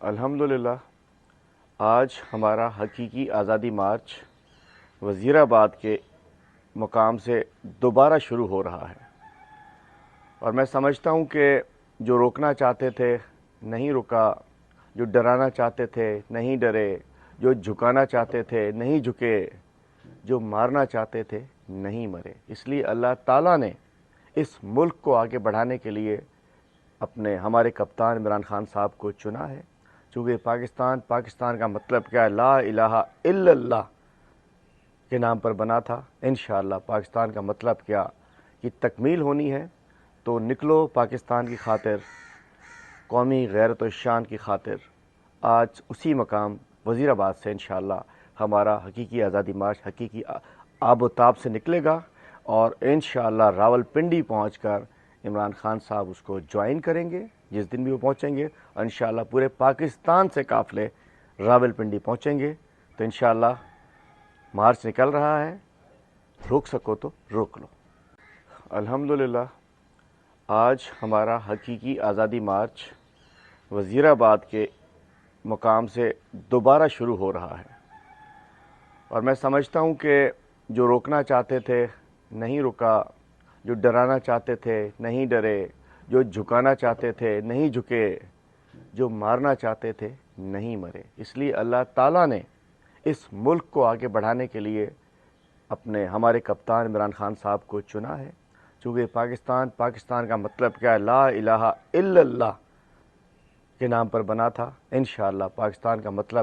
الحمدللہ آج ہمارا حقیقی آزادی مارچ وزیر آباد کے مقام سے دوبارہ شروع ہو رہا ہے، اور میں سمجھتا ہوں کہ جو روکنا چاہتے تھے نہیں رکا، جو ڈرانا چاہتے تھے نہیں ڈرے، جو جھکانا چاہتے تھے نہیں جھکے، جو مارنا چاہتے تھے نہیں مرے۔ اس لیے اللہ تعالیٰ نے اس ملک کو آگے بڑھانے کے لیے ہمارے کپتان عمران خان صاحب کو چنا ہے۔ چونکہ پاکستان کا مطلب کیا ہے؟ لا الہ الا اللہ کے نام پر بنا تھا۔ انشاءاللہ پاکستان کا مطلب کیا کی تکمیل ہونی ہے، تو نکلو پاکستان کی خاطر، قومی غیرت و شان کی خاطر۔ آج اسی مقام وزیر آباد سے انشاءاللہ ہمارا حقیقی آزادی مارچ حقیقی آب و تاب سے نکلے گا، اور انشاءاللہ راول پنڈی پہنچ کر عمران خان صاحب اس کو جوائن کریں گے۔ جس دن بھی وہ پہنچیں گے انشاءاللہ پورے پاکستان سے قافلے راول پنڈی پہنچیں گے۔ تو انشاءاللہ مارچ نکل رہا ہے، روک سکو تو روک لو۔ الحمدللہ آج ہمارا حقیقی آزادی مارچ وزیر آباد کے مقام سے دوبارہ شروع ہو رہا ہے، اور میں سمجھتا ہوں کہ جو روکنا چاہتے تھے نہیں رکا، جو ڈرانا چاہتے تھے نہیں ڈرے، جو جھکانا چاہتے تھے نہیں جھکے، جو مارنا چاہتے تھے نہیں مرے۔ اس لیے اللہ تعالیٰ نے اس ملک کو آگے بڑھانے کے لیے ہمارے کپتان عمران خان صاحب کو چنا ہے۔ چونکہ پاکستان کا مطلب کیا ہے؟ لا الہ الا اللہ کے نام پر بنا تھا۔ انشاءاللہ پاکستان کا مطلب